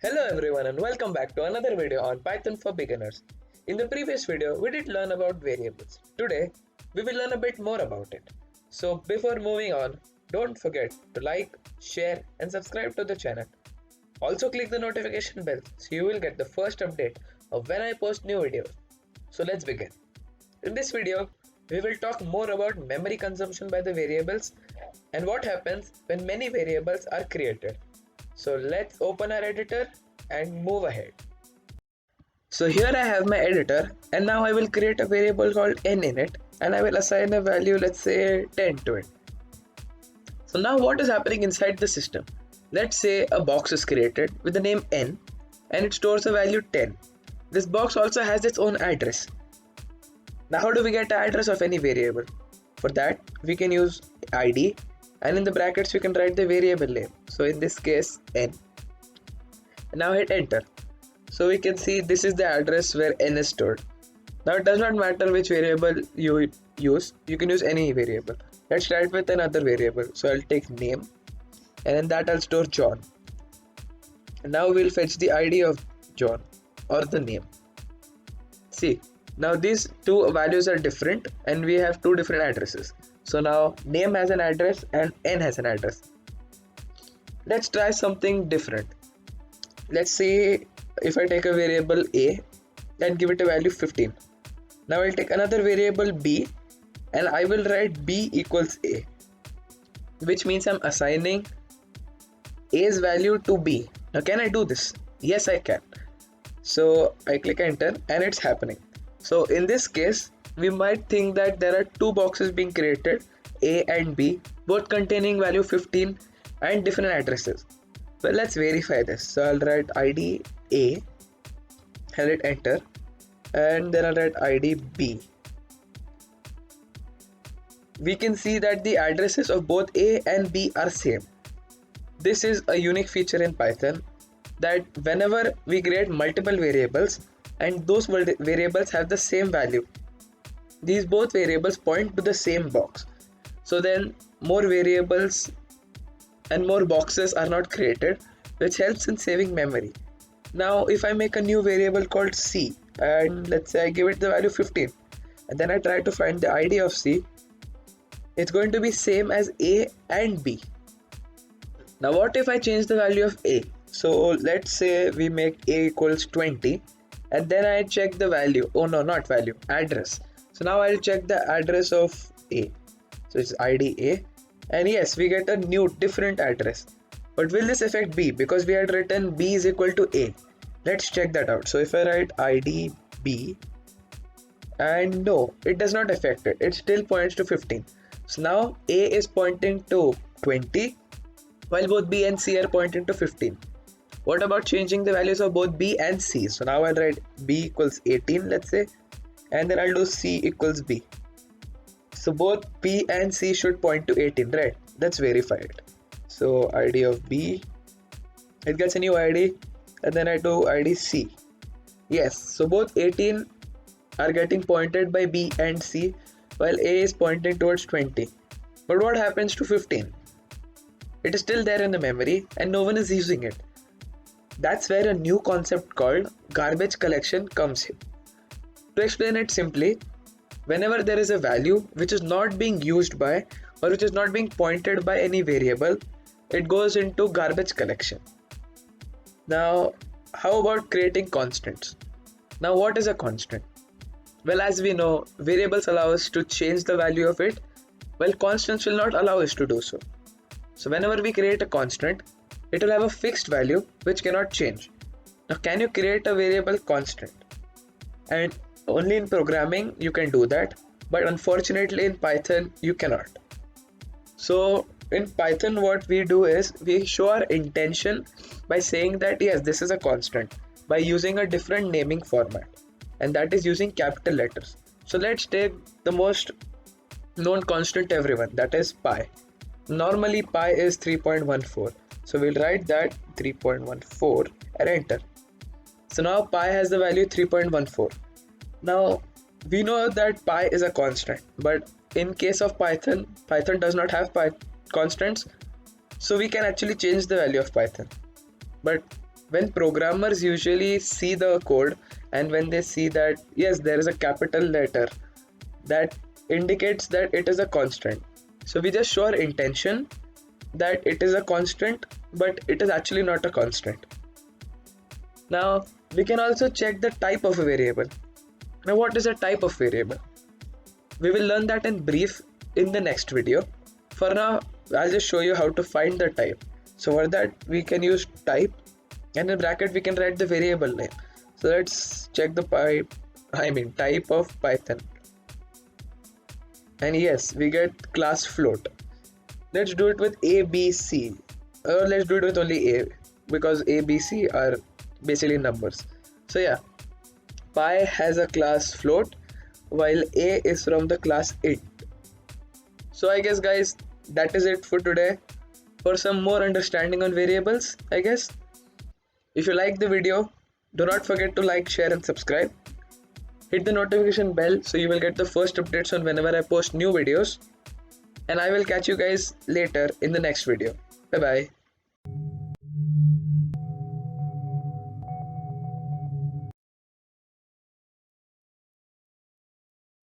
Hello everyone and welcome back to another video on Python for beginners. In the previous video, we did learn about variables. Today, we will learn a bit more about it. So before moving on, don't forget to like, share and subscribe to the channel. Also click the notification bell so you will get the first update of when I post new videos. So let's begin. In this video, we will talk more about memory consumption by the variables and what happens when many variables are created. So let's open our editor and move ahead. So here I have my editor and now I will create a variable called n in it and I will assign a value, let's say 10 to it. So now what is happening inside the system? Let's say a box is created with the name n and it stores a value 10. This box also has its own address. Now how do we get the address of any variable? For that we can use id and in the brackets we can write the variable name. So in this case n. Now hit enter. So we can see this is the address where n is stored. Now it does not matter which variable you use, you can use any variable. Let's start with another variable. So I'll take name and in that I'll store John. And now we'll fetch the ID of John or the name. See, now these two values are different and we have two different addresses. So now name has an address and n has an address. Let's try something different. Let's say if I take a variable a and give it a value 15. Now I'll take another variable b and I will write b equals a, which means I'm assigning a's value to b. Now can I do this? Yes, I can. So I click enter and it's happening. So in this case, we might think that there are two boxes being created, a and b, both containing value 15 and different addresses. Well, let's verify this. So I'll write id a and hit enter and then I'll write id b. We can see that the addresses of both a and b are same. This is a unique feature in Python that whenever we create multiple variables and those variables have the same value, these both variables point to the same box. So then more variables and more boxes are not created, which helps in saving memory. Now if I make a new variable called c and let's say I give it the value 15 and then I try to find the ID of c, it's going to be same as a and b. Now what if I change the value of a? So let's say we make a equals 20 and then I check the value. Oh no, not value, address. So now I'll check the address of a. So it's id a and yes, we get a new different address. But will this affect b? Because we had written b is equal to a. Let's check that out. So if I write id b and no, it does not affect it. It still points to 15. So now a is pointing to 20 while both b and c are pointing to 15. What about changing the values of both b and c? So now I'll write b equals 18, let's say, and then I'll do c equals b. So both b and c should point to 18, right? Let's verify it. So id of b, it gets a new id and then I do id c. Yes, so both 18 are getting pointed by b and c while a is pointing towards 20. But what happens to 15? It is still there in the memory and no one is using it. That's where a new concept called garbage collection comes in. To explain it simply, whenever there is a value which is not being used by or which is not being pointed by any variable, it goes into garbage collection. Now, how about creating constants? Now, what is a constant? Well, as we know, variables allow us to change the value of it, while constants will not allow us to do so. So whenever we create a constant, it will have a fixed value which cannot change. Now can you create a variable constant? And only in programming you can do that, but unfortunately in Python you cannot. So in Python what we do is we show our intention by saying that yes, this is a constant by using a different naming format, and that is using capital letters. So let's take the most known constant to everyone, that is pi. Normally pi is 3.14. So we'll write that 3.14 and enter. So now pi has the value 3.14. Now we know that pi is a constant, but in case of Python does not have pi constants, so we can actually change the value of Python. But when programmers usually see the code, and when they see that yes, there is a capital letter, that indicates that it is a constant. So we just show our intention that it is a constant, but it is actually not a constant. Now we can also check the type of a variable. Now what is a type of variable? We will learn that in brief in the next video. For now, I'll just show you how to find the type. So for that, we can use type, and in bracket we can write the variable name. So let's check the type of Python. And yes, we get class float. Let's do it with A, B, C. Or let's do it with only A, because A, B, C are basically numbers. So yeah, Py has a class float, while A is from the class int. So I guess guys, that is it for today. For some more understanding on variables, I guess, if you like the video, do not forget to like, share and subscribe. Hit the notification bell so you will get the first updates on whenever I post new videos. And I will catch you guys later in the next video. Bye bye.